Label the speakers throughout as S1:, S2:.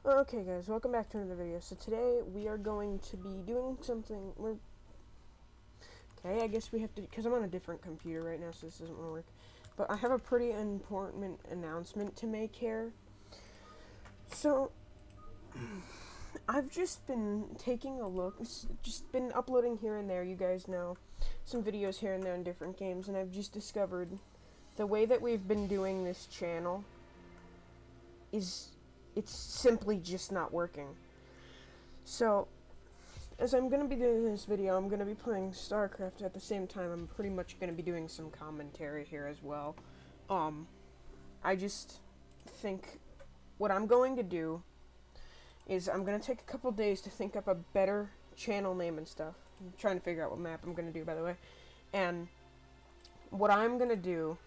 S1: Okay guys, welcome back to another video. So today we are going to be doing something, I guess we have to, because I'm on a different computer right now, so this doesn't want to work. But I have a pretty important announcement to make here. So, I've just been taking a look, just been uploading here and there, you guys know, some videos here and there in different games, and I've just discovered the way that we've been doing this channel it's simply just not working. So, as I'm going to be doing this video, I'm going to be playing StarCraft at the same time. I'm pretty much going to be doing some commentary here as well. I just think what I'm going to do is I'm going to take a couple days to think up a better channel name and stuff. I'm trying to figure out what map I'm going to do, by the way. And what I'm going to do,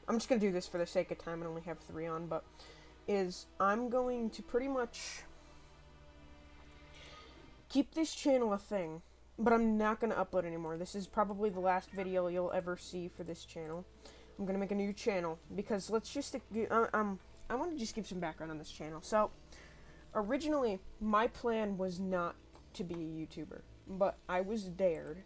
S1: I'm just going to do this for the sake of time. I only have 3 on, but is I'm going to pretty much keep this channel a thing, but I'm not going to upload anymore. This is probably the last video you'll ever see for this channel. I'm going to make a new channel, because let's just, I want to just give some background on this channel. So, originally, my plan was not to be a YouTuber, but I was dared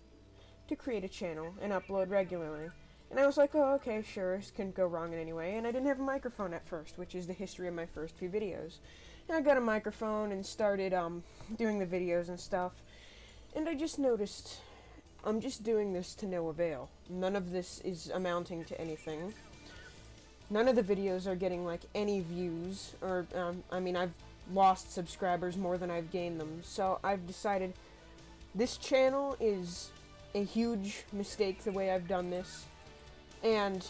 S1: to create a channel and upload regularly. And I was like, oh, okay, sure, this couldn't go wrong in any way. And I didn't have a microphone at first, which is the history of my first few videos. And I got a microphone and started doing the videos and stuff. And I just noticed I'm just doing this to no avail. None of this is amounting to anything. None of the videos are getting, like, any views. Or, I mean, I've lost subscribers more than I've gained them. So I've decided this channel is a huge mistake the way I've done this. And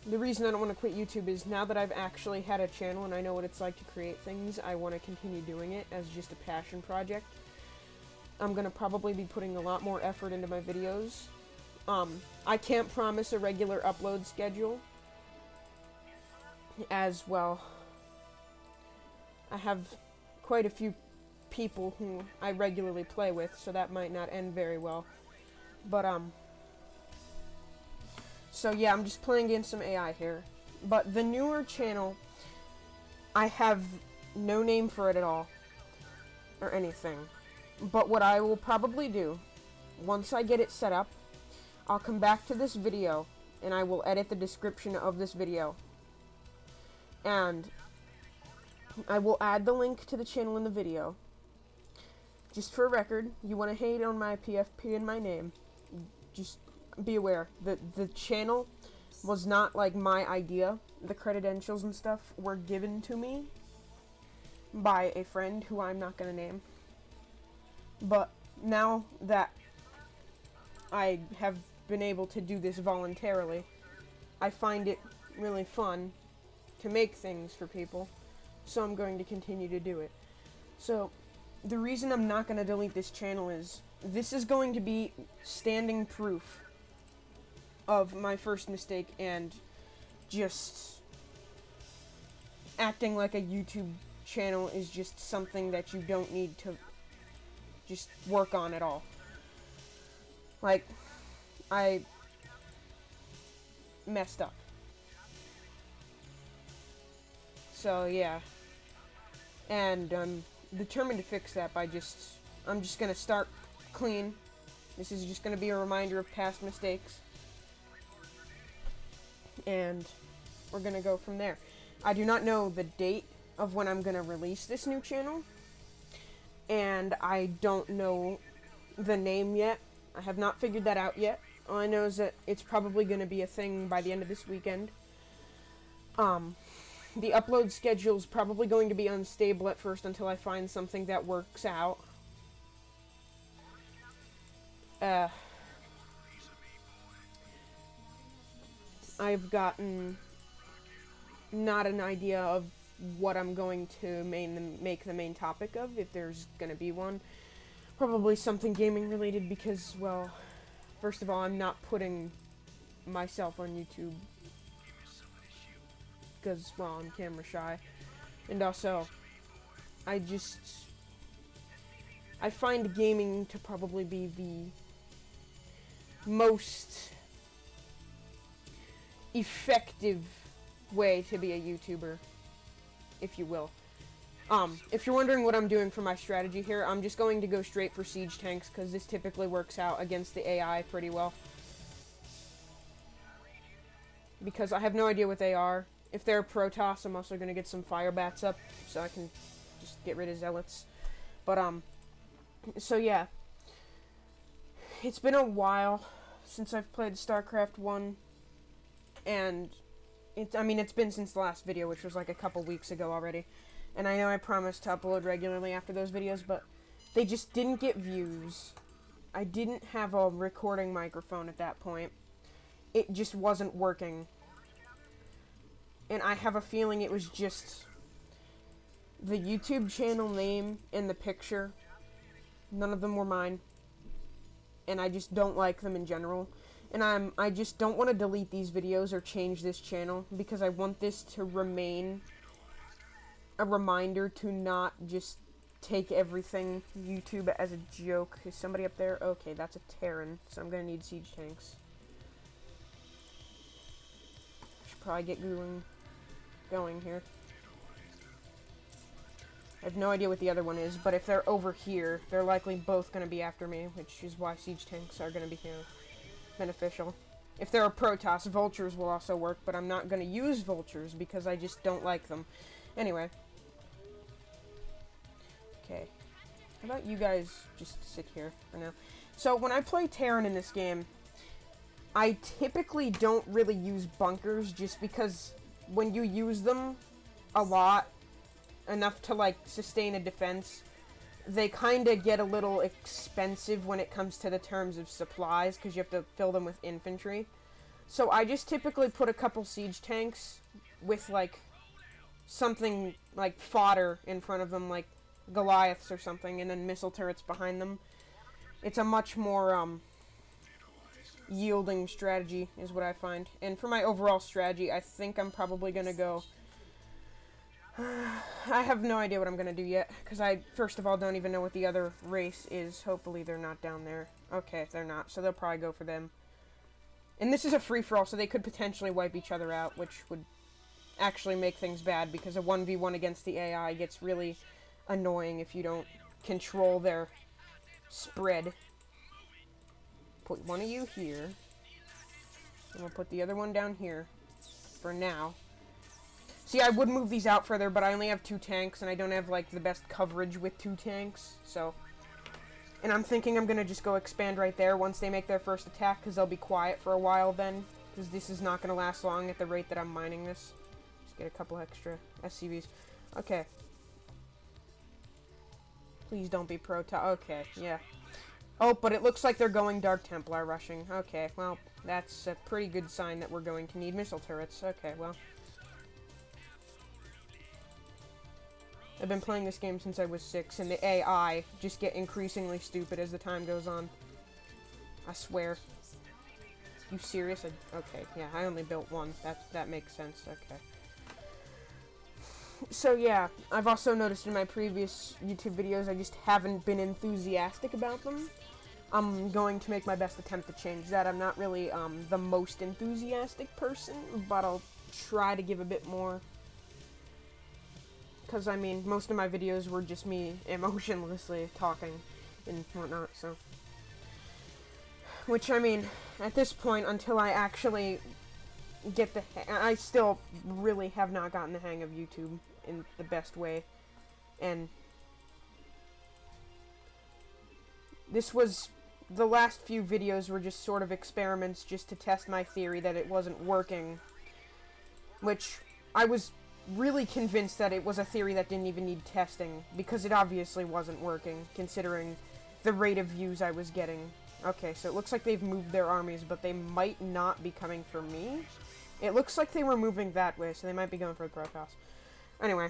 S1: the reason I don't want to quit YouTube is now that I've actually had a channel and I know what it's like to create things, I want to continue doing it as just a passion project. I'm going to probably be putting a lot more effort into my videos. I can't promise a regular upload schedule, as well. I have quite a few people who I regularly play with, so that might not end very well. But, so yeah, I'm just playing against some AI here. But the newer channel, I have no name for it at all. Or anything. But what I will probably do, once I get it set up, I'll come back to this video, and I will edit the description of this video. And I will add the link to the channel in the video. Just for a record, you want to hate on my PFP and my name, just be aware that the channel was not like my idea. The credentials and stuff were given to me by a friend who I'm not going to name. But now that I have been able to do this voluntarily, I find it really fun to make things for people, so I'm going to continue to do it. So, the reason I'm not going to delete this channel is this is going to be standing proof of my first mistake and just acting like a YouTube channel is just something that you don't need to just work on at all. Like, I messed up. So, yeah. And I'm determined to fix that by I'm just gonna start clean. This is just gonna be a reminder of past mistakes. And we're gonna go from there. I do not know the date of when I'm gonna release this new channel, and I don't know the name yet. I have not figured that out yet. All I know is that it's probably gonna be a thing by the end of this weekend. The upload schedule is probably going to be unstable at first until I find something that works out. I've gotten not an idea of what I'm going to make the main topic of, if there's going to be one. Probably something gaming related because, well, first of all, I'm not putting myself on YouTube because, well, I'm camera shy. And also, I find gaming to probably be the most effective way to be a YouTuber, if you will. If you're wondering what I'm doing for my strategy here, I'm just going to go straight for siege tanks, because this typically works out against the AI pretty well. Because I have no idea what they are. If they're Protoss, I'm also going to get some fire bats up, so I can just get rid of zealots. But, so yeah. It's been a while since I've played StarCraft 1, and it's been since the last video, which was like a couple weeks ago already. And I know I promised to upload regularly after those videos, but they just didn't get views. I didn't have a recording microphone at that point. It just wasn't working. And I have a feeling it was just the YouTube channel name and the picture. None of them were mine. And I just don't like them in general. And I just don't want to delete these videos or change this channel, because I want this to remain a reminder to not just take everything YouTube as a joke. Is somebody up there? Okay, that's a Terran, so I'm gonna need siege tanks. Should probably get going here. I have no idea what the other one is, but if they're over here, they're likely both gonna be after me, which is why siege tanks are gonna be, beneficial. If they're a Protoss, vultures will also work, but I'm not gonna use vultures because I just don't like them. Anyway. Okay. How about you guys just sit here for now? So, when I play Terran in this game, I typically don't really use bunkers, just because when you use them a lot, enough to, like, sustain a defense, they kind of get a little expensive when it comes to the terms of supplies, because you have to fill them with infantry. So I just typically put a couple siege tanks with, like, something like fodder in front of them, like Goliaths or something, and then missile turrets behind them. It's a much more yielding strategy, is what I find. And for my overall strategy, I think I'm probably gonna go... I have no idea what I'm gonna do yet, because I, first of all, don't even know what the other race is. Hopefully they're not down there. Okay, they're not, so they'll probably go for them. And this is a free-for-all, so they could potentially wipe each other out, which would actually make things bad, because a 1v1 against the AI gets really annoying if you don't control their spread. Put one of you here, and we'll put the other one down here for now. See, I would move these out further, but I only have 2 tanks, and I don't have, like, the best coverage with 2 tanks, so... And I'm thinking I'm gonna just go expand right there once they make their first attack, because they'll be quiet for a while then, because this is not gonna last long at the rate that I'm mining this. Just get a couple extra SCVs. Okay. Please don't be okay, yeah. Oh, but it looks like they're going Dark Templar rushing. Okay, well, that's a pretty good sign that we're going to need missile turrets. Okay, well... I've been playing this game since I was 6, and the AI just get increasingly stupid as the time goes on. I swear. You serious? Okay, yeah, I only built one. That makes sense. Okay. So yeah, I've also noticed in my previous YouTube videos I just haven't been enthusiastic about them. I'm going to make my best attempt to change that. I'm not really the most enthusiastic person, but I'll try to give a bit more. Because, I mean, most of my videos were just me emotionlessly talking and whatnot, so... Which, I mean, at this point, until I actually get the... I still really have not gotten the hang of YouTube in the best way. And... This was... The last few videos were just sort of experiments just to test my theory that it wasn't working. Which, I was... really convinced that it was a theory that didn't even need testing, because it obviously wasn't working, considering the rate of views I was getting. Okay, so it looks like they've moved their armies, but they might not be coming for me. It looks like they were moving that way, so they might be going for the Protoss. Anyway,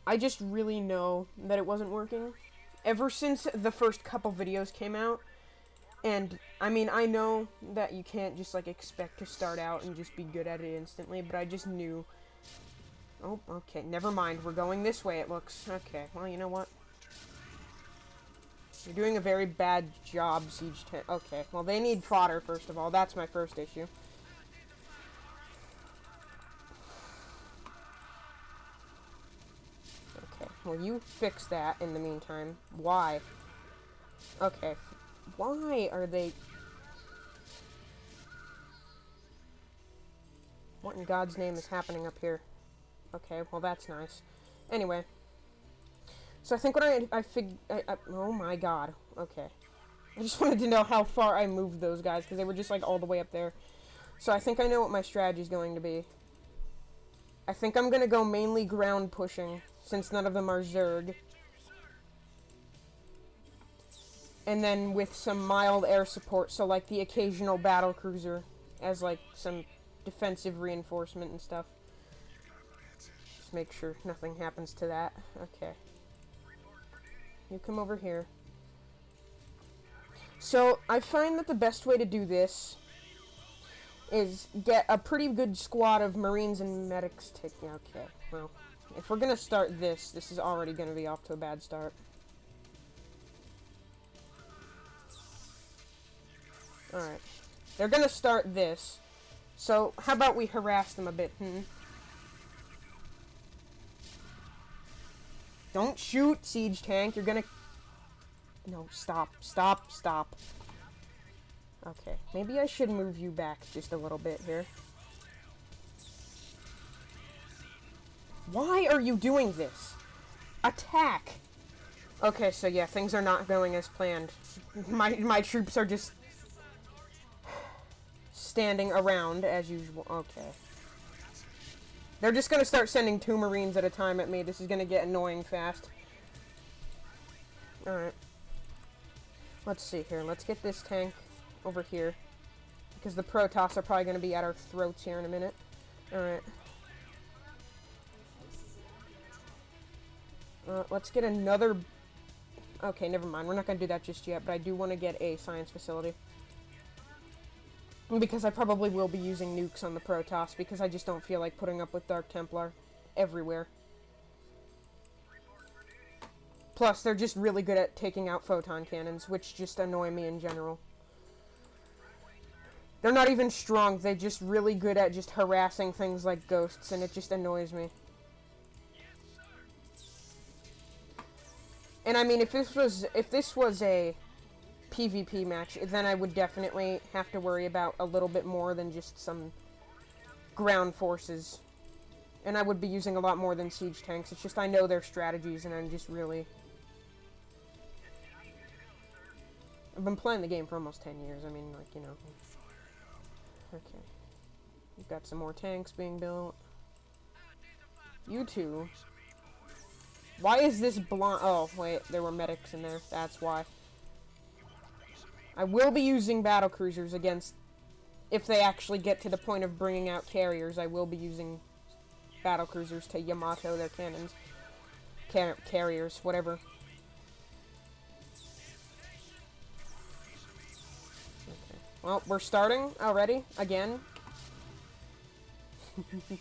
S1: I just really know that it wasn't working. Ever since the first couple videos came out, and, I mean, I know that you can't just, like, expect to start out and just be good at it instantly, but I just knew... Oh, okay, never mind. We're going this way, it looks. Okay, well, you know what? You're doing a very bad job, Siege Tank. Okay, well, they need fodder, first of all. That's my first issue. Well, you fix that in the meantime. Why? Okay. Why are they... What in God's name is happening up here? Okay, well that's nice. Anyway. So I think what oh my god. Okay. I just wanted to know how far I moved those guys, because they were just like all the way up there. So I think I know what my strategy is going to be. I think I'm going to go mainly ground pushing, since none of them are Zerg. And then with some mild air support, so like the occasional battle cruiser as like some defensive reinforcement and stuff. Just make sure nothing happens to that. Okay. You come over here. So I find that the best way to do this is get a pretty good squad of Marines and medics taking... Okay, well, if we're gonna start this, this is already gonna be off to a bad start. Alright. They're gonna start this. So, how about we harass them a bit, Don't shoot, siege tank. You're gonna... No, stop, stop, stop. Okay, maybe I should move you back just a little bit here. Why are you doing this? Attack! Okay, so yeah, things are not going as planned. My troops are just standing around as usual. Okay. They're just gonna start sending 2 Marines at a time at me. This is gonna get annoying fast. Alright. Let's see here. Let's get this tank over here. Because the Protoss are probably going to be at our throats here in a minute. Alright. Let's get another... Okay, never mind. We're not going to do that just yet, but I do want to get a science facility. Because I probably will be using nukes on the Protoss, because I just don't feel like putting up with Dark Templar everywhere. Plus, they're just really good at taking out photon cannons, which just annoy me in general. They're not even strong, they're just really good at just harassing things like ghosts, and it just annoys me. And I mean, if this was a PvP match, then I would definitely have to worry about a little bit more than just some ground forces. And I would be using a lot more than siege tanks. It's just I know their strategies, and I'm just really... I've been playing the game for almost 10 years. I mean, like, you know. Okay. We've got some more tanks being built. You two. Why is this blonde? Oh, wait. There were medics in there. That's why. I will be using battle cruisers against... If they actually get to the point of bringing out carriers, I will be using battle cruisers to Yamato their cannons. Carriers, whatever. Well, we're starting already, again.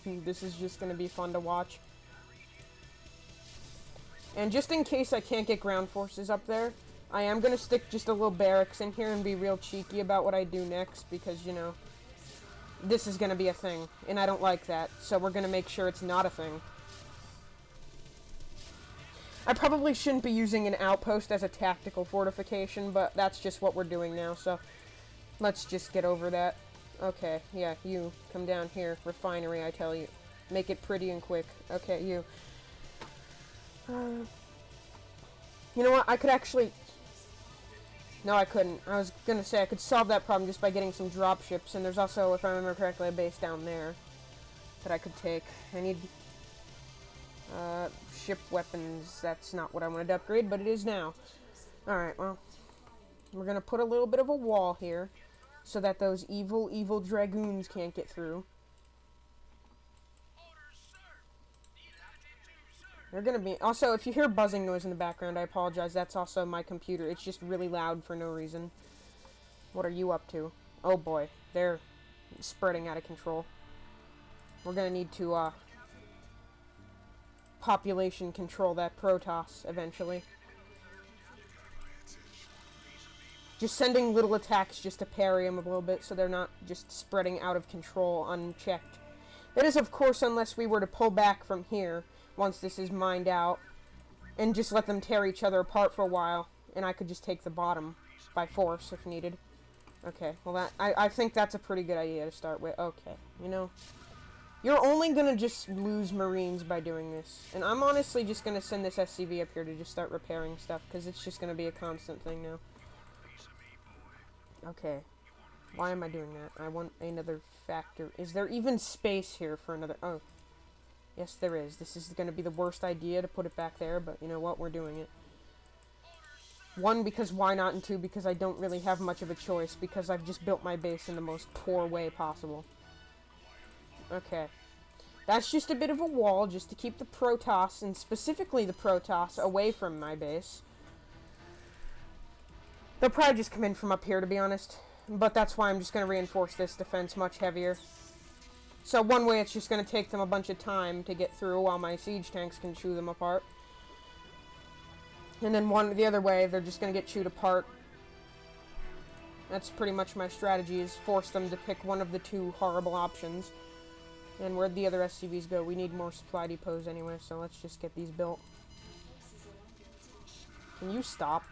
S1: This is just gonna be fun to watch. And just in case I can't get ground forces up there, I am gonna stick just a little barracks in here and be real cheeky about what I do next, because, you know, this is gonna be a thing, and I don't like that, so we're gonna make sure it's not a thing. I probably shouldn't be using an outpost as a tactical fortification, but that's just what we're doing now, so... Let's just get over that. Okay, yeah, you. Come down here. Refinery, I tell you. Make it pretty and quick. Okay, you. You know what? I could actually... No, I couldn't. I was gonna say I could solve that problem just by getting some dropships, and there's also, if I remember correctly, a base down there that I could take. I need... ship weapons. That's not what I wanted to upgrade, but it is now. Alright, well... We're gonna put a little bit of a wall here, so that those evil, evil dragoons can't get through. They're gonna be... Also, if you hear buzzing noise in the background, I apologize. That's also my computer. It's just really loud for no reason. What are you up to? Oh boy, they're spreading out of control. We're gonna need to, population control that Protoss eventually. Just sending little attacks just to parry them a little bit so they're not just spreading out of control unchecked. That is, of course, unless we were to pull back from here once this is mined out. and just let them tear each other apart for a while, and I could just take the bottom by force if needed. Okay, well I think that's a pretty good idea to start with. Okay, you know, you're only gonna just lose Marines by doing this, and I'm honestly just gonna send this SCV up here to just start repairing stuff, because it's just gonna be a constant thing now. Okay, why am I doing that? I want another factor. Is there even space here for another? Oh, yes there is. This is gonna be the worst idea to put it back there, but you know what, we're doing it. One, because why not, and two, because I don't really have much of a choice, because I've just built my base in the most poor way possible. Okay. That's just a bit of a wall, just to keep the Protoss, and specifically the Protoss, away from my base. They'll probably just come in from up here, to be honest. But that's why I'm just going to reinforce this defense much heavier. So one way, it's just going to take them a bunch of time to get through, while my siege tanks can chew them apart. And then the other way, they're just going to get chewed apart. That's pretty much my strategy, is force them to pick one of the two horrible options. And where'd the other SCVs go? We need more supply depots anyway, so let's just get these built. Can you stop?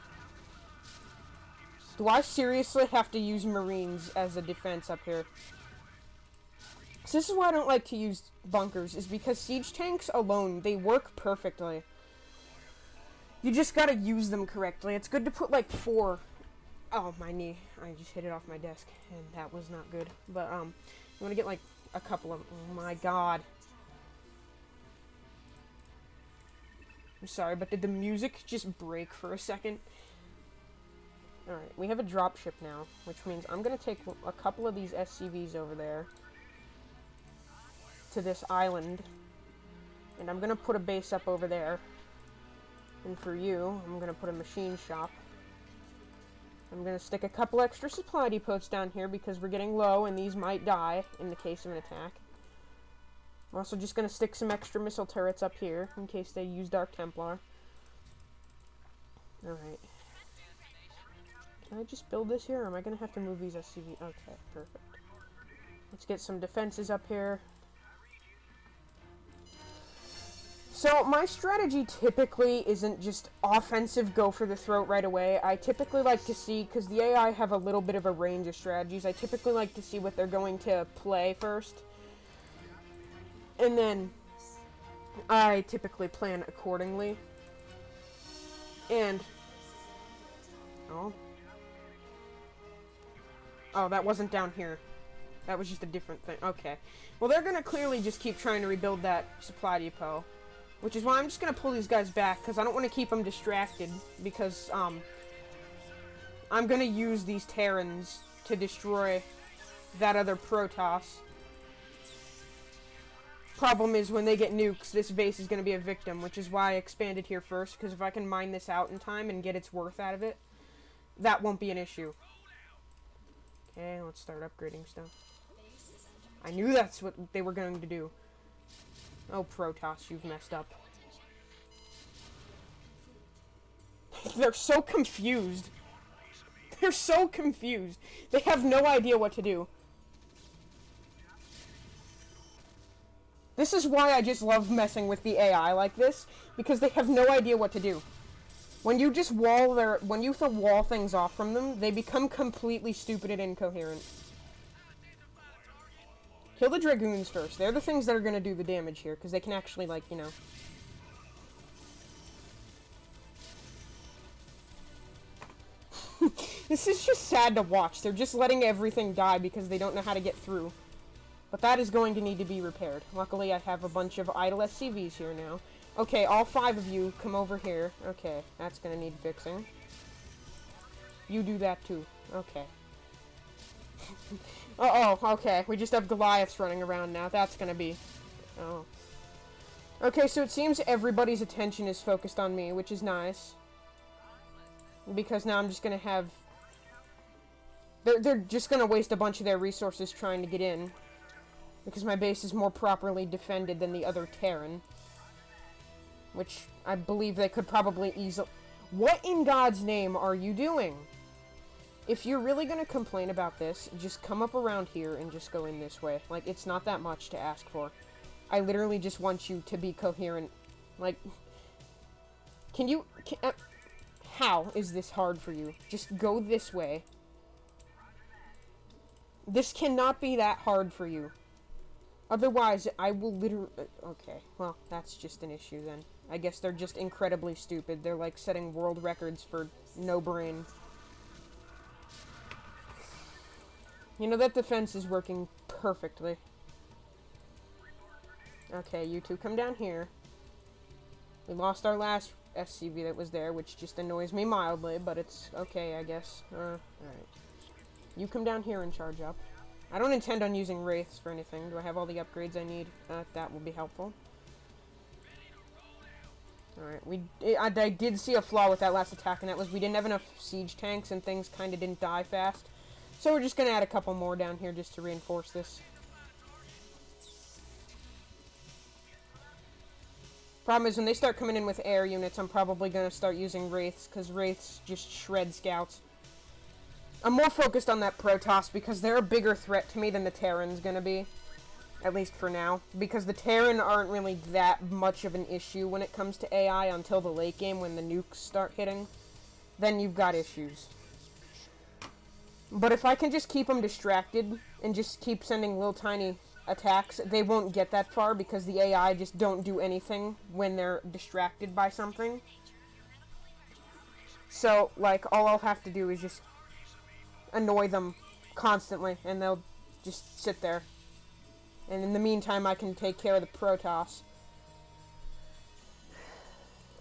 S1: Do I seriously have to use Marines as a defense up here? So this is why I don't like to use bunkers, is because siege tanks alone, they work perfectly. You just gotta use them correctly. It's good to put like 4... Oh, my knee. I just hit it off my desk, and that was not good. But, you wanna get like a couple of... Oh my god. I'm sorry, but did the music just break for a second? Alright, we have a dropship now, which means I'm gonna take a couple of these SCVs over there to this island, and I'm gonna put a base up over there. And for you, I'm gonna put a machine shop. I'm gonna stick a couple extra supply depots down here because we're getting low and these might die in the case of an attack. I'm also just gonna stick some extra missile turrets up here in case they use Dark Templar. Alright. Can I just build this here, or am I gonna have to move these SCV? Okay, perfect. Let's get some defenses up here. So, my strategy typically isn't just offensive, go for the throat right away. I typically like to see, because the AI have a little bit of a range of strategies, I typically like to see what they're going to play first. And then, I typically plan accordingly. And... Oh, that wasn't down here. That was just a different thing. Okay. Well, they're gonna clearly just keep trying to rebuild that supply depot. Which is why I'm just going to pull these guys back, because I don't want to keep them distracted, because, I'm going to use these Terrans to destroy that other Protoss. Problem is, when they get nukes, this base is going to be a victim, which is why I expanded here first, because if I can mine this out in time and get its worth out of it, that won't be an issue. Okay, let's start upgrading stuff. I knew that's what they were going to do. Oh, Protoss, you've messed up. They're so confused. They're so confused. They have no idea what to do. This is why I just love messing with the AI like this, because they have no idea what to do. When you just when you wall things off from them, they become completely stupid and incoherent. Kill the Dragoons first. They're the things that are going to do the damage here, because they can actually, like, you know... This is just sad to watch. They're just letting everything die because they don't know how to get through. But that is going to need to be repaired. Luckily, I have a bunch of idle SCVs here now. Okay, all 5 of you, come over here. Okay, that's going to need fixing. You do that too. Okay. Uh-oh, okay. We just have Goliaths running around now. That's gonna be... Oh. Okay, so it seems everybody's attention is focused on me, which is nice. Because now I'm just gonna have... They're just gonna waste a bunch of their resources trying to get in. Because my base is more properly defended than the other Terran. Which I believe they could probably easily... What in God's name are you doing? If you're really gonna complain about this, just come up around here and just go in this way. Like, it's not that much to ask for. I literally just want you to be coherent. Like, Can you... how is this hard for you? Just go this way. This cannot be that hard for you. Otherwise, I will literally... okay, well, that's just an issue then. I guess they're just incredibly stupid. They're like setting world records for no brain. You know, that defense is working perfectly. Okay, you two come down here. We lost our last SCV that was there, which just annoys me mildly, but it's okay, I guess. Alright. You come down here and charge up. I don't intend on using Wraiths for anything. Do I have all the upgrades I need? That will be helpful. Alright, I did see a flaw with that last attack, and that was we didn't have enough siege tanks, and things kind of didn't die fast. So we're just going to add a couple more down here just to reinforce this. Problem is, when they start coming in with air units, I'm probably going to start using Wraiths, because Wraiths just shred scouts. I'm more focused on that Protoss, because they're a bigger threat to me than the Terran's going to be. At least for now. Because the Terran aren't really that much of an issue when it comes to AI until the late game, when the nukes start hitting. Then you've got issues. But if I can just keep them distracted, and just keep sending little tiny attacks, they won't get that far, because the AI just don't do anything when they're distracted by something. So, like, all I'll have to do is just annoy them constantly, and they'll just sit there. And in the meantime, I can take care of the Protoss.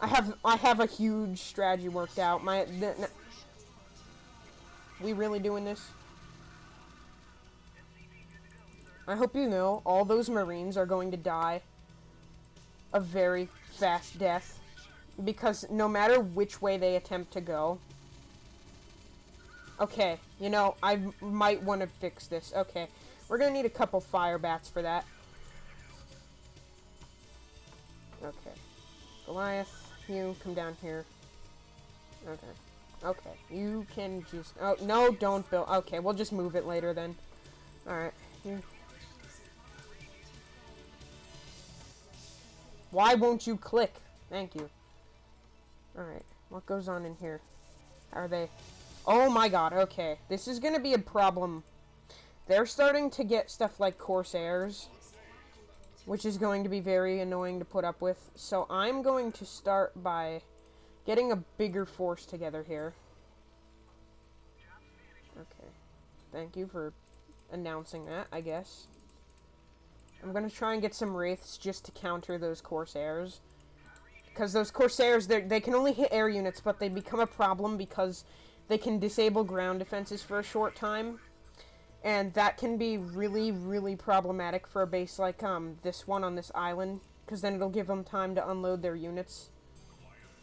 S1: I have a huge strategy worked out. We really doing this? I hope you know, all those Marines are going to die a very fast death. Because no matter which way they attempt to go... Okay, you know, I might want to fix this. Okay, we're going to need a couple fire bats for that. Okay. Goliath, you come down here. Okay. Okay, you can just... oh, no, don't build... okay, we'll just move it later then. Alright. Why won't you click? Thank you. Alright, what goes on in here? Are they... oh my god, okay. This is gonna be a problem. They're starting to get stuff like Corsairs, which is going to be very annoying to put up with. So I'm going to start by getting a bigger force together here. Okay. Thank you for announcing that, I guess. I'm going to try and get some Wraiths just to counter those Corsairs. Because those Corsairs, they can only hit air units, but they become a problem because they can disable ground defenses for a short time. And that can be really, really problematic for a base like this one on this island. Because then it'll give them time to unload their units.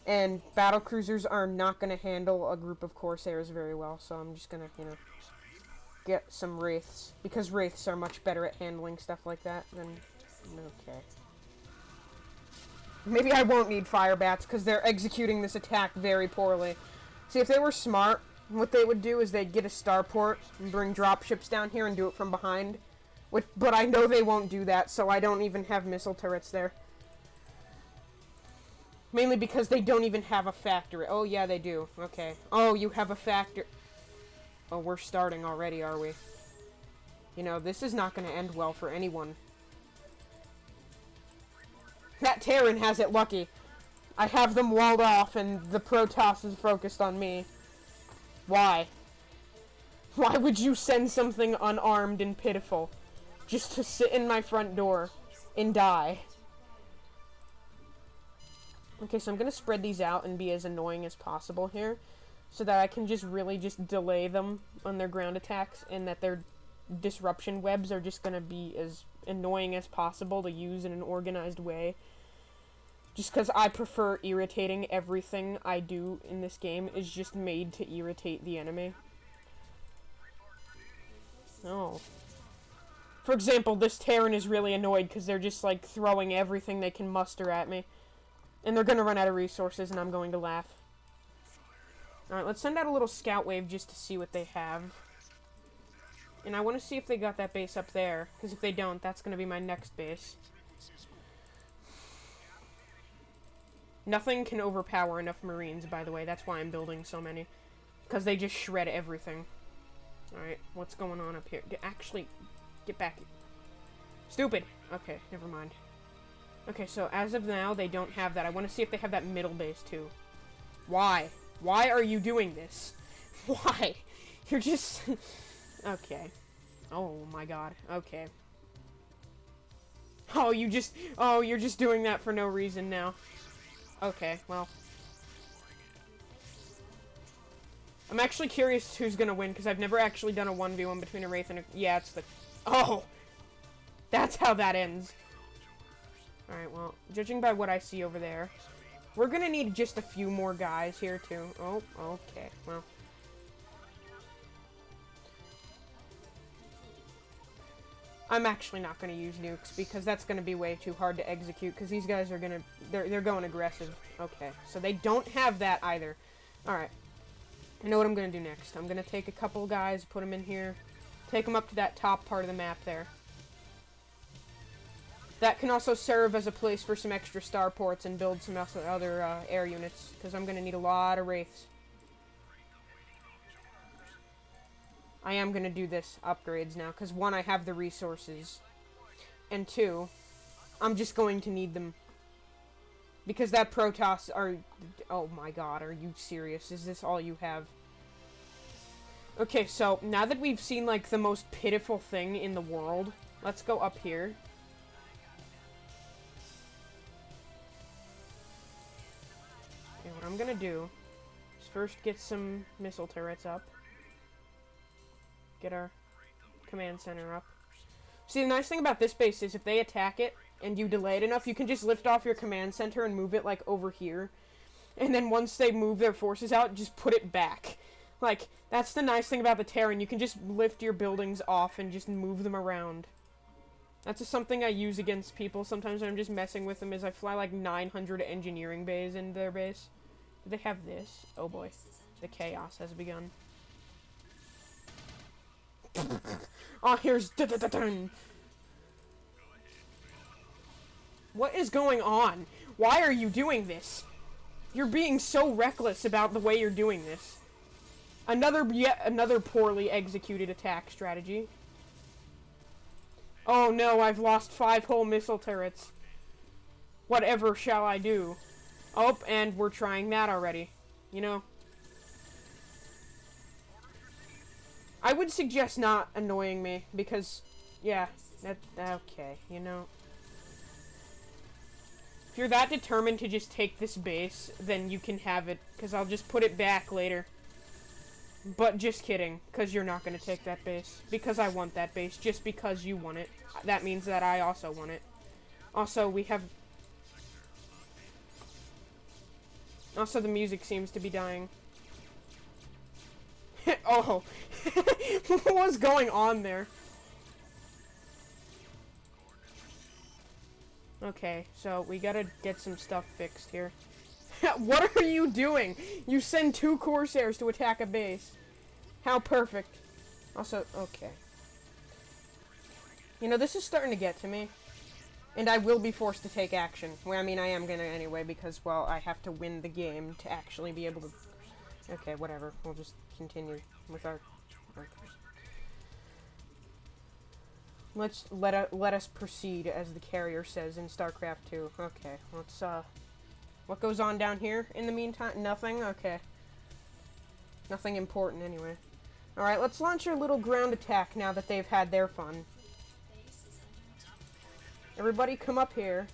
S1: And battlecruisers are not going to handle a group of Corsairs very well. So I'm just going to, you know, get some Wraiths. Because Wraiths are much better at handling stuff like that than... okay. Maybe I won't need fire bats because they're executing this attack very poorly. See, if they were smart, what they would do is they'd get a starport and bring dropships down here and do it from behind. But I know they won't do that, so I don't even have missile turrets there. Mainly because they don't even have a factory. Oh, yeah, they do. Okay. Oh, you have a factory. Oh, we're starting already, are we? You know, this is not going to end well for anyone. That Terran has it lucky. I have them walled off, and the Protoss is focused on me. Why? Why would you send something unarmed and pitiful just to sit in my front door and die? Okay, so I'm going to spread these out and be as annoying as possible here so that I can just really just delay them on their ground attacks and that their disruption webs are just going to be as annoying as possible to use in an organized way. Just because I prefer irritating. Everything I do in this game is just made to irritate the enemy. Oh. For example, this Terran is really annoyed because they're just, like, throwing everything they can muster at me. And they're going to run out of resources, and I'm going to laugh. Alright, let's send out a little scout wave just to see what they have. And I want to see if they got that base up there. Because if they don't, that's going to be my next base. Nothing can overpower enough Marines, by the way. That's why I'm building so many. Because they just shred everything. Alright, what's going on up here? Actually, get back. Stupid! Okay, never mind. Okay, so as of now, they don't have that. I want to see if they have that middle base, too. Why? Why are you doing this? Why? You're just... Okay. Oh my god. Okay. Oh, you're just doing that for no reason now. Okay, well. I'm actually curious who's gonna win, because I've never actually done a 1v1 between a Wraith and a... Yeah, it's the... Oh! That's how that ends. Alright, well, judging by what I see over there, we're gonna need just a few more guys here, too. Oh, okay, well. I'm actually not going to use nukes, because that's going to be way too hard to execute, because these guys are going to... They're going aggressive. Okay, so they don't have that either. Alright. I know what I'm going to do next. I'm going to take a couple guys, put them in here, take them up to that top part of the map there. That can also serve as a place for some extra starports and build some other air units, because I'm going to need a lot of Wraiths. I am going to do this upgrades now, because one, I have the resources, and two, I'm just going to need them. Because that Protoss are... Oh my god, are you serious? Is this all you have? Okay, so, now that we've seen, like, the most pitiful thing in the world, let's go up here. Okay, what I'm going to do is first get some missile turrets up. Get our command center up. See, the nice thing about this base is if they attack it and you delay it enough, you can just lift off your command center and move it, like, over here. And then once they move their forces out, just put it back. Like, that's the nice thing about the Terran. You can just lift your buildings off and just move them around. That's just something I use against people sometimes when I'm just messing with them, is I fly, like, 900 engineering bays into their base. Do they have this? Oh boy. The chaos has begun. Oh, here's dun-dun-dun-dun. What is going on? Why are you doing this? You're being so reckless about the way you're doing this. Yet another poorly executed attack strategy. Oh no, I've lost 5 whole missile turrets. Whatever shall I do? Oh, and we're trying that already. You know. I would suggest not annoying me, because, yeah, okay, you know. If you're that determined to just take this base, then you can have it, because I'll just put it back later. But just kidding, because you're not going to take that base, because I want that base, just because you want it. That means that I also want it. Also, we have... Also, the music seems to be dying. Oh, what was going on there? Okay, so we gotta get some stuff fixed here. What are you doing? You send 2 Corsairs to attack a base. How perfect. Also, okay. You know, this is starting to get to me. And I will be forced to take action. Well, I mean, I am gonna anyway, because, well, I have to win the game to actually be able to... Okay, whatever. We'll just continue with our... Let us proceed, as the carrier says in StarCraft 2. Okay, let's, what goes on down here in the meantime? Nothing? Okay. Nothing important, anyway. Alright, let's launch our little ground attack now that they've had their fun. Everybody come up here.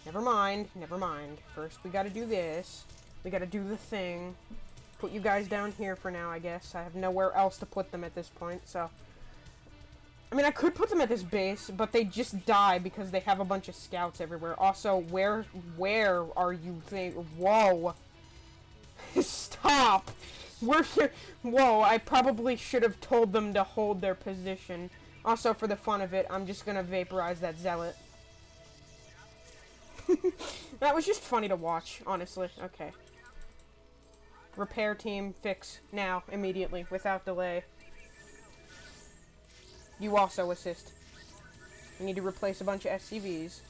S1: Never mind, never mind. First, we gotta do this. We gotta do the thing. Put you guys down here for now, I guess. I have nowhere else to put them at this point, so... I mean, I could put them at this base, but they just die because they have a bunch of scouts everywhere. Also, where are you Whoa! Stop! We're here. Whoa, I probably should have told them to hold their position. Also, for the fun of it, I'm just gonna vaporize that zealot. That was just funny to watch, honestly. Okay. Repair team, fix. Now, immediately, without delay. You also assist. We need to replace a bunch of SCVs.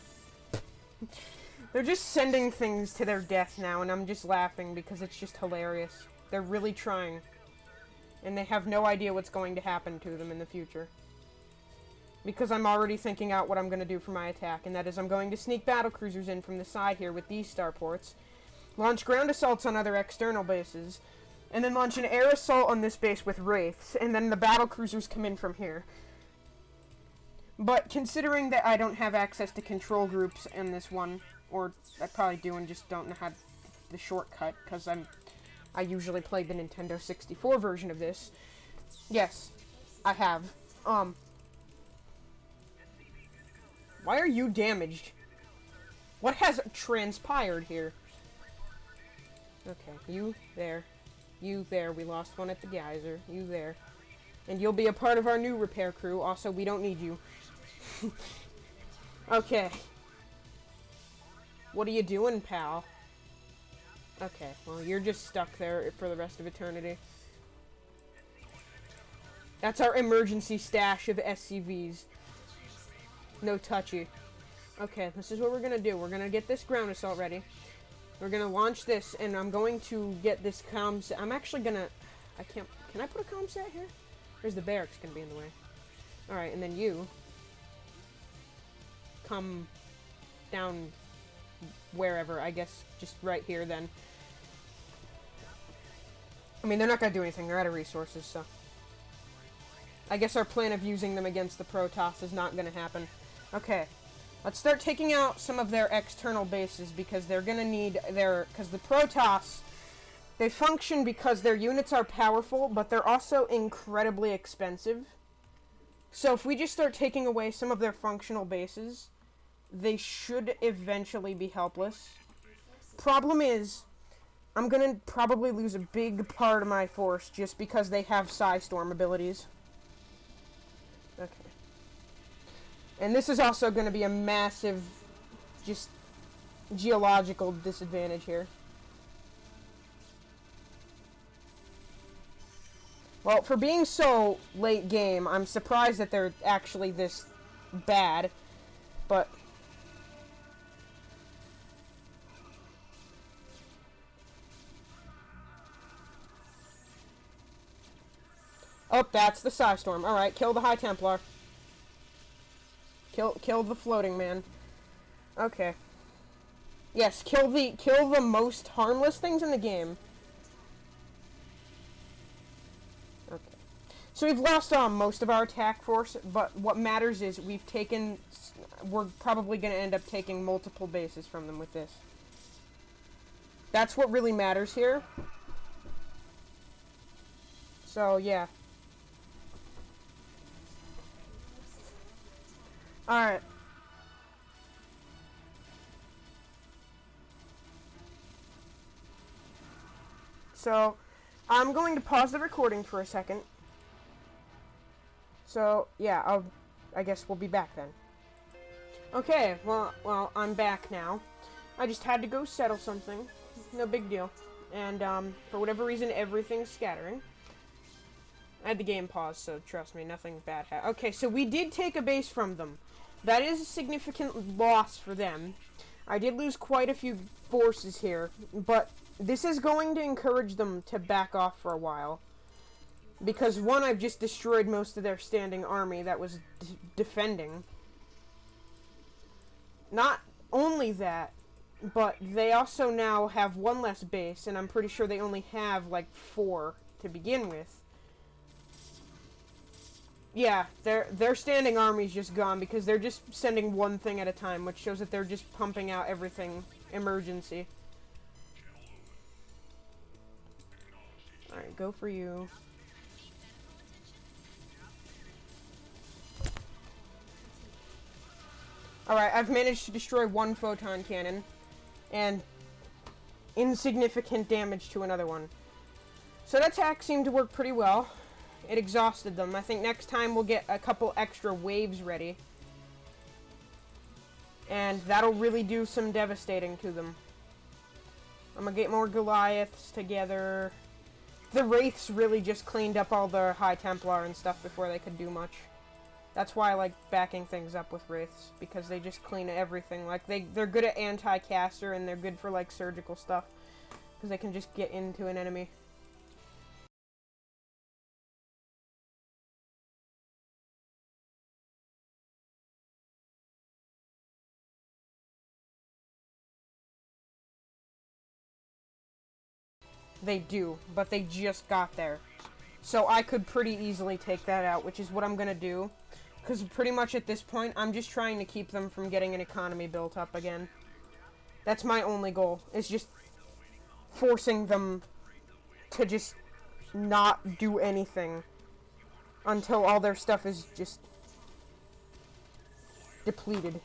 S1: They're just sending things to their death now, and I'm just laughing because it's just hilarious. They're really trying. And they have no idea what's going to happen to them in the future. Because I'm already thinking out what I'm going to do for my attack, and that is I'm going to sneak battlecruisers in from the side here with these starports, launch ground assaults on other external bases, and then launch an air assault on this base with wraiths, and then the battlecruisers come in from here. But considering that I don't have access to control groups in this one, or I probably do and just don't know how the shortcut, because I usually play the Nintendo 64 version of this. Yes, I have. Why are you damaged? What has transpired here? Okay, you there. You there. We lost one at the geyser. You there. And you'll be a part of our new repair crew. Also, we don't need you. Okay. What are you doing, pal? Okay, well, you're just stuck there for the rest of eternity. That's our emergency stash of SCVs. No touchy. Okay, this is what we're gonna do. We're gonna get this ground assault ready. We're gonna launch this, and I'm going to get this comm set. I'm actually gonna... can I put a comm set here? Where's the barracks gonna be in the way? Alright, and then you... come down wherever, I guess, just right here then. I mean, they're not gonna do anything. They're out of resources, so... I guess our plan of using them against the Protoss is not gonna happen. Okay, let's start taking out some of their external bases, because they're gonna need their... Because the Protoss, they function because their units are powerful, but they're also incredibly expensive. So if we just start taking away some of their functional bases, they should eventually be helpless. Problem is, I'm gonna probably lose a big part of my force just because they have Psystorm abilities. Okay. And this is also going to be a massive, just, geological disadvantage here. Well, for being so late game, I'm surprised that they're actually this bad, but... Oh, that's the Psystorm. Alright, kill the High Templar. Kill the floating man. Okay. Yes, kill the most harmless things in the game. Okay. So we've lost most of our attack force, but what matters is we're probably going to end up taking multiple bases from them with this. That's what really matters here. So, yeah. Alright. So, I'm going to pause the recording for a second. So, yeah, I guess we'll be back then. Okay, well, I'm back now. I just had to go settle something. No big deal. And, for whatever reason, everything's scattering. I had the game paused, so trust me, nothing bad happened. Okay, so we did take a base from them. That is a significant loss for them. I did lose quite a few forces here, but this is going to encourage them to back off for a while. Because, one, I've just destroyed most of their standing army that was defending. Not only that, but they also now have one less base, and I'm pretty sure they only have, like, 4 to begin with. Yeah, their standing army's just gone because they're just sending one thing at a time, which shows that they're just pumping out everything emergency. Alright, go for you. Alright, I've managed to destroy one photon cannon, and insignificant damage to another one. So that attack seemed to work pretty well. It exhausted them. I think next time we'll get a couple extra waves ready. And that'll really do some devastating to them. I'm gonna get more Goliaths together. The Wraiths really just cleaned up all the High Templar and stuff before they could do much. That's why I like backing things up with Wraiths, because they just clean everything. Like, they're good at anti-caster, and they're good for, like, surgical stuff, because they can just get into an enemy. They do, but they just got there. So I could pretty easily take that out, which is what I'm gonna do. Because pretty much at this point, I'm just trying to keep them from getting an economy built up again. That's my only goal, is just forcing them to just not do anything until all their stuff is just depleted.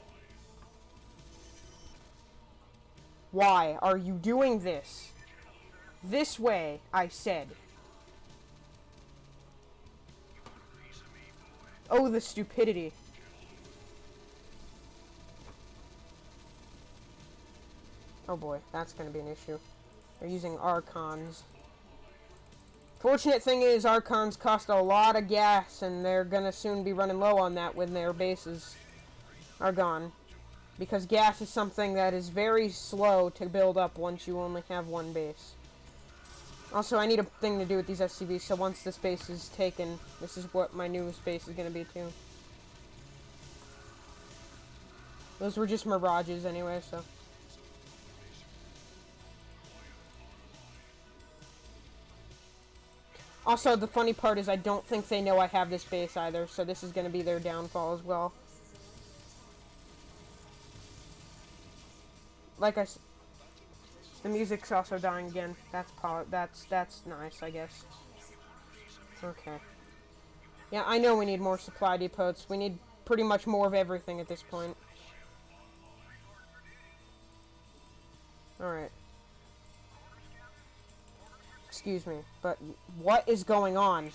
S1: Why are you doing this? This way, I said. Oh, the stupidity. Oh boy, that's gonna be an issue. They're using Archons. Fortunate thing is, Archons cost a lot of gas, and they're gonna soon be running low on that when their bases are gone. Because gas is something that is very slow to build up once you only have one base. Also, I need a thing to do with these SCVs, so once this base is taken, this is what my newest base is gonna be too. Those were just mirages anyway, so. Also, the funny part is I don't think they know I have this base either, so this is going to be their downfall as well. Like I said, the music's also dying again. That's nice, I guess. Okay. Yeah, I know we need more supply depots. We need pretty much more of everything at this point. Alright. Excuse me, but what is going on?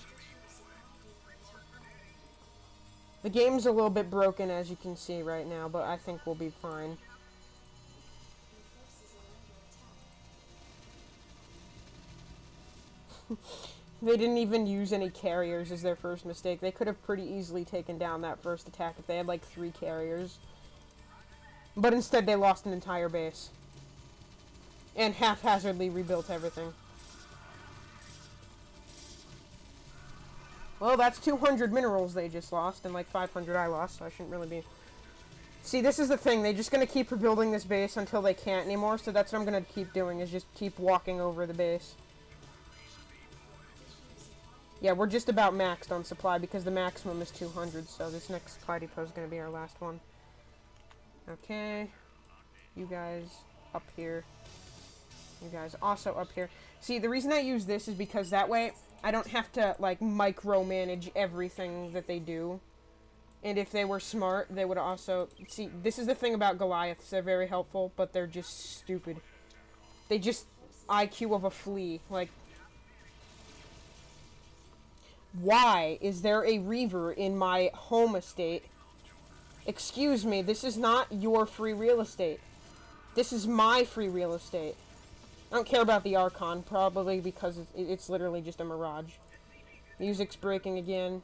S1: The game's a little bit broken, as you can see right now, but I think we'll be fine. They didn't even use any carriers as their first mistake. They could have pretty easily taken down that first attack if they had, like, 3 carriers. But instead, they lost an entire base. And haphazardly rebuilt everything. Well, that's 200 minerals they just lost, and like 500 I lost, so I shouldn't really be... See, this is the thing. They're just going to keep rebuilding this base until they can't anymore, so that's what I'm going to keep doing, is just keep walking over the base. Yeah, we're just about maxed on supply, because the maximum is 200, so this next supply depot is going to be our last one. Okay. You guys up here. You guys also up here. See, the reason I use this is because that way I don't have to, like, micromanage everything that they do. And if they were smart, they would also... See, this is the thing about Goliaths. They're very helpful, but they're just stupid. They just... IQ of a flea. Like... Why is there a Reaver in my home estate? Excuse me, this is not your free real estate. This is my free real estate. I don't care about the Archon, probably because it's literally just a mirage. Music's breaking again.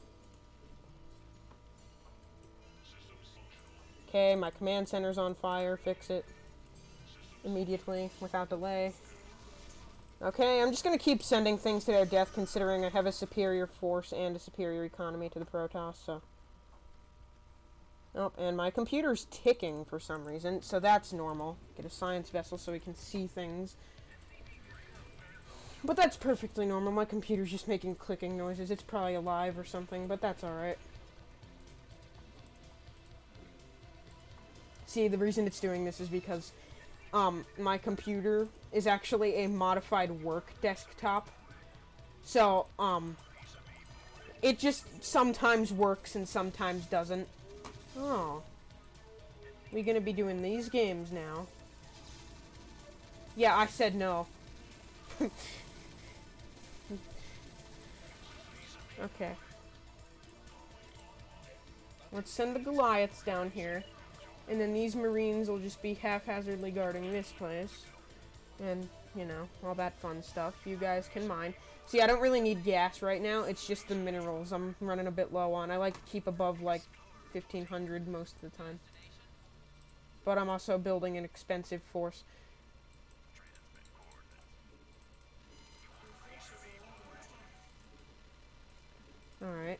S1: Okay, my command center's on fire. Fix it. Immediately, without delay. Okay, I'm just gonna keep sending things to their death, considering I have a superior force and a superior economy to the Protoss, so... Oh, and my computer's ticking for some reason, so that's normal. Get a science vessel so we can see things. But that's perfectly normal. My computer's just making clicking noises. It's probably alive or something, but that's alright. See, the reason it's doing this is because, my computer is actually a modified work desktop. So, it just sometimes works and sometimes doesn't. Oh. We gonna be doing these games now? Yeah, I said no. Okay. Let's send the Goliaths down here. And then these Marines will just be haphazardly guarding this place. And you know, all that fun stuff. You guys can mine. See, I don't really need gas right now. It's just the minerals I'm running a bit low on. I like to keep above, like, 1,500 most of the time. But I'm also building an expensive force. Alright.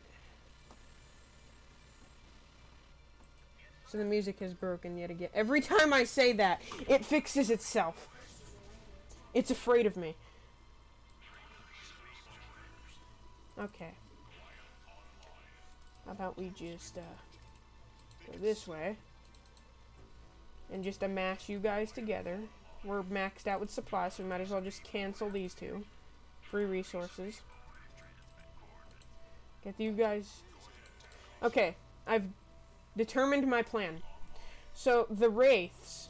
S1: So the music is broken yet again. Every time I say that, it fixes itself. It's afraid of me. Okay. How about we just, go this way. And just amass you guys together. We're maxed out with supplies, so we might as well just cancel these two. Free resources. Get you guys... Okay, I've determined my plan. So, the Wraiths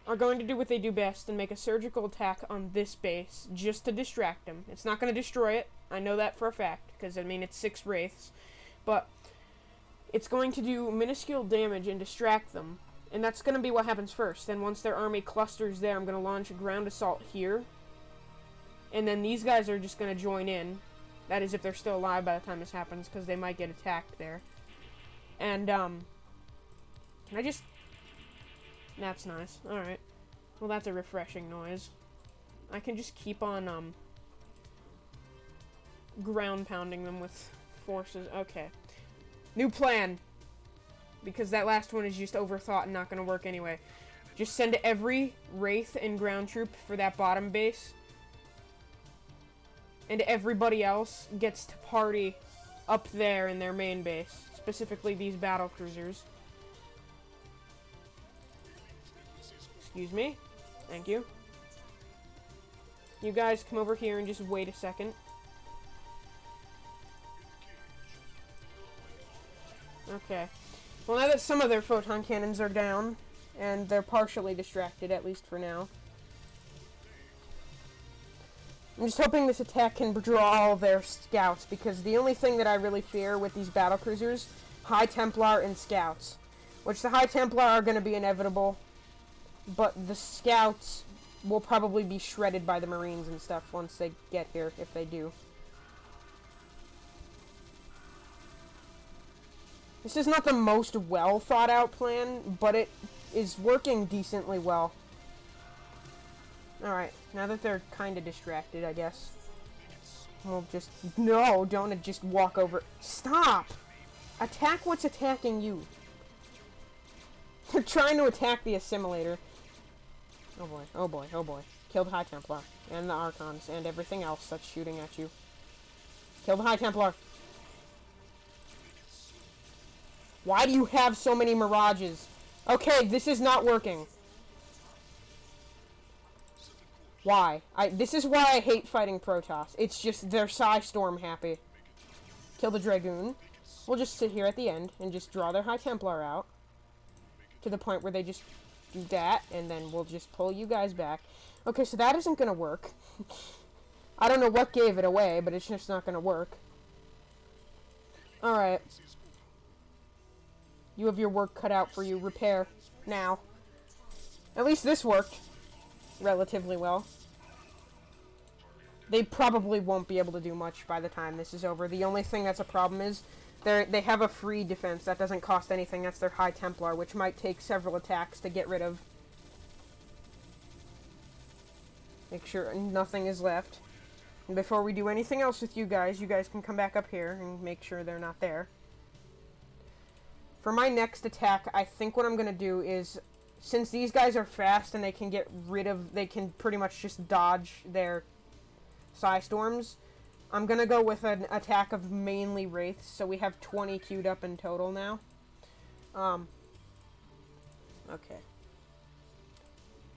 S1: are going to do what they do best and make a surgical attack on this base just to distract them. It's not going to destroy it. I know that for a fact, because, I mean, it's 6 Wraiths. But it's going to do minuscule damage and distract them. And that's going to be what happens first. Then once their army clusters there, I'm going to launch a ground assault here. And then these guys are just going to join in. That is if they're still alive by the time this happens, because they might get attacked there. And, can I just... That's nice. Alright. Well, that's a refreshing noise. I can just keep on, ground pounding them with forces. Okay. New plan. Because that last one is just overthought and not going to work anyway. Just send every Wraith and ground troop for that bottom base. And everybody else gets to party up there in their main base. Specifically these battle cruisers. Excuse me. Thank you. You guys come over here and just wait a second. Okay. Well, now that some of their photon cannons are down, and they're partially distracted, at least for now. I'm just hoping this attack can draw all their scouts, because the only thing that I really fear with these battle cruisers, High Templar and scouts. Which the High Templar are going to be inevitable, but the scouts will probably be shredded by the Marines and stuff once they get here, if they do. This is not the most well thought out plan, but it is working decently well. Alright, now that they're kind of distracted, I guess. We'll just... No, don't just walk over... Stop! Attack what's attacking you. They're trying to attack the assimilator. Oh boy, oh boy, oh boy. Kill the High Templar, and the Archons, and everything else that's shooting at you. Kill the High Templar. Why do you have so many Mirages? Okay, this is not working. Why? This is why I hate fighting Protoss. It's just they're Psystorm happy. Kill the Dragoon. We'll just sit here at the end and just draw their High Templar out. To the point where they just do that, and then we'll just pull you guys back. Okay, so that isn't gonna work. I don't know what gave it away, but it's just not gonna work. Alright. You have your work cut out for you. Repair. Now. At least this worked relatively well. They probably won't be able to do much by the time this is over. The only thing that's a problem is they have a free defense. That doesn't cost anything. That's their High Templar, which might take several attacks to get rid of. Make sure nothing is left. And before we do anything else with you guys can come back up here and make sure they're not there. For my next attack, I think what I'm going to do is, since these guys are fast and they can they can pretty much just dodge their Psystorms, I'm going to go with an attack of mainly Wraiths, so we have 20 queued up in total now. Okay.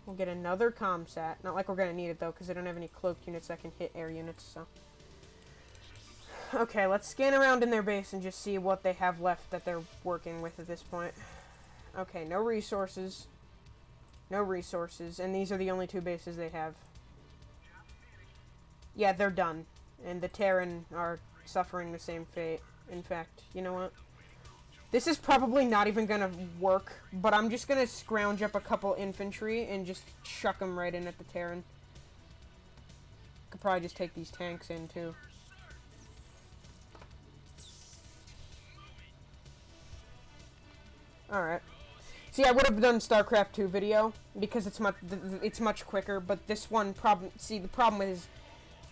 S1: We'll get another ComSat. Not like we're going to need it, though, because they don't have any cloaked units that can hit air units, so... Okay, let's scan around in their base and just see what they have left that they're working with at this point. Okay, no resources. No resources, and these are the only 2 bases they have. Yeah, they're done. And the Terran are suffering the same fate. In fact, you know what? This is probably not even gonna work, but I'm just gonna scrounge up a couple infantry and just chuck them right in at the Terran. probably just take these tanks in, too. Alright. See, I would have done StarCraft 2 video, because it's much quicker, but this one the problem is,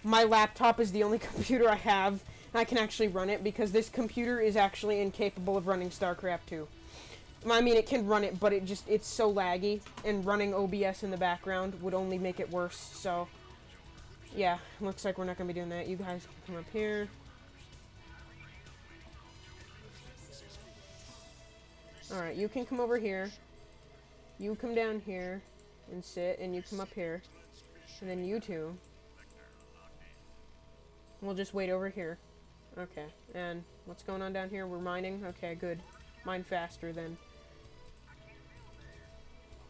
S1: my laptop is the only computer I have, and I can actually run it, because this computer is actually incapable of running StarCraft 2. I mean, it can run it, but it's so laggy, and running OBS in the background would only make it worse, so, yeah, looks like we're not going to be doing that. You guys can come up here. Alright, you can come over here. You come down here and sit, and you come up here. And then you two. We'll just wait over here. Okay, and what's going on down here? We're mining? Okay, good. Mine faster then.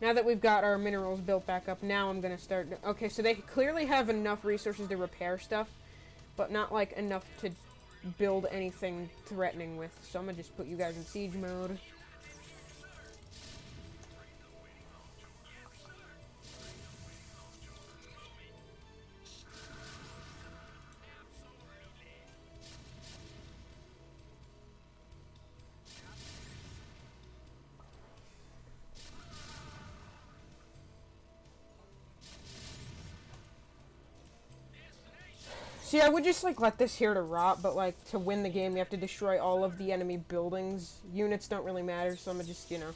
S1: Now that we've got our minerals built back up, now I'm gonna start... Okay, so they clearly have enough resources to repair stuff, but not, like, enough to build anything threatening with. So I'm gonna just put you guys in siege mode. See, I would just, like, let this here to rot, but, like, to win the game, you have to destroy all of the enemy buildings. Units don't really matter, so I'm gonna just, you know...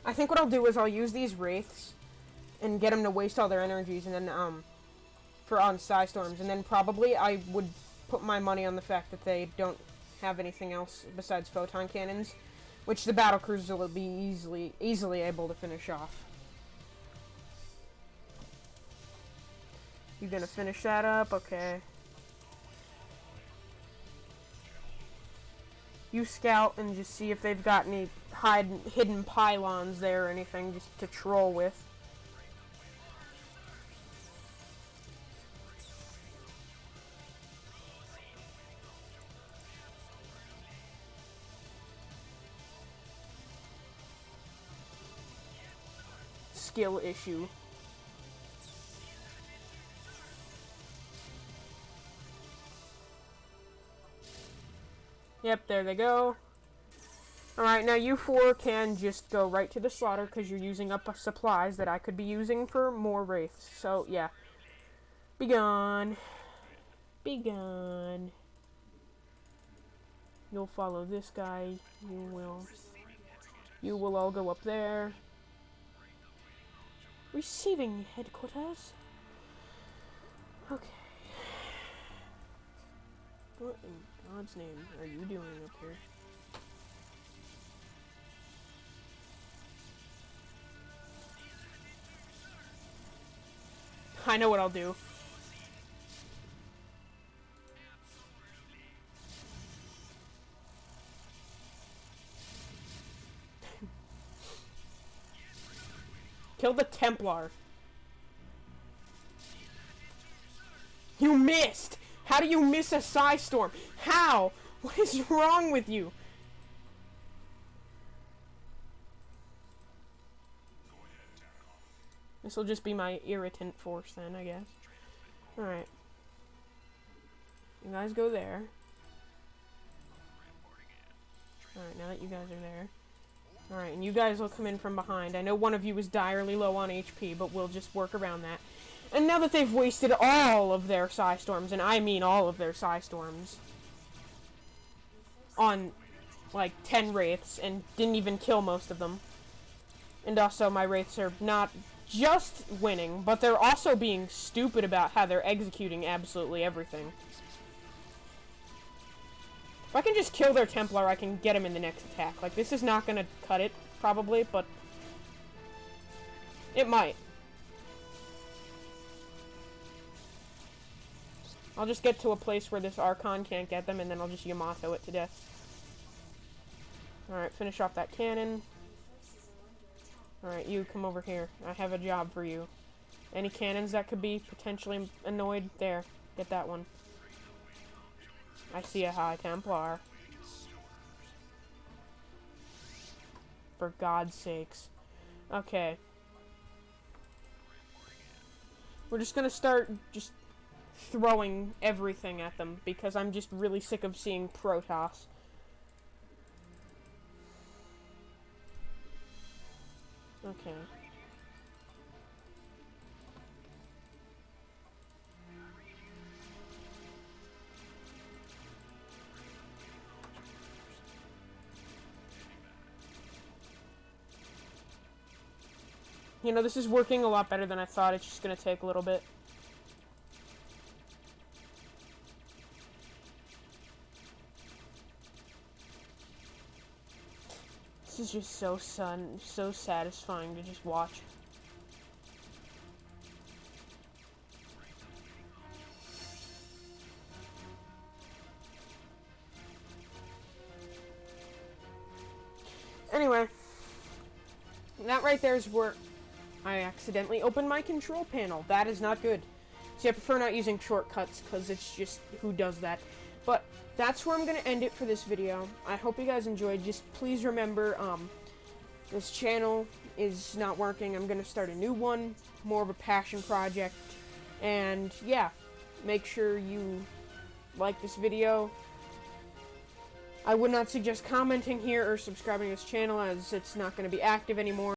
S1: I think what I'll do is I'll use these wraiths and get them to waste all their energies, and then, on Psystorms, and then probably I would put my money on the fact that they don't have anything else besides photon cannons, which the battle cruiser will be easily able to finish off. You gonna finish that up? Okay. You scout and just see if they've got any hidden pylons there or anything just to troll with. Skill issue. Yep, there they go. Alright, now you four can just go right to the slaughter because you're using up supplies that I could be using for more wraiths. So, yeah. Be gone. Be gone. You'll follow this guy. You will. You will all go up there. Receiving headquarters. Okay. What in God's name are you doing up here? I know what I'll do. Kill the Templar. You missed! How do you miss a Psystorm? How? What is wrong with you? This will just be my irritant force then, I guess. Alright. You guys go there. Alright, now that you guys are there. Alright, and you guys will come in from behind. I know one of you is direly low on HP, but we'll just work around that. And now that they've wasted all of their Psystorms, and I mean all of their Psystorms, on, like, 10 Wraiths, and didn't even kill most of them. And also, my Wraiths are not just winning, but they're also being stupid about how they're executing absolutely everything. If I can just kill their Templar, I can get him in the next attack. Like, this is not gonna cut it, probably, but it might. I'll just get to a place where this Archon can't get them, and then I'll just Yamato it to death. Alright, finish off that cannon. Alright, you come over here. I have a job for you. Any cannons that could be potentially annoyed? There. Get that one. I see a High Templar. For God's sakes. Okay. We're just gonna start just throwing everything at them because I'm just really sick of seeing Protoss. Okay. You know, this is working a lot better than I thought. It's just gonna take a little bit. This is just so satisfying to just watch. Anyway, that right there is where I accidentally opened my control panel. That is not good. See, I prefer not using shortcuts because it's just, who does that? But that's where I'm going to end it for this video. I hope you guys enjoyed. Just please remember, this channel is not working. I'm going to start a new one, more of a passion project. And yeah, make sure you like this video. I would not suggest commenting here or subscribing to this channel as it's not going to be active anymore.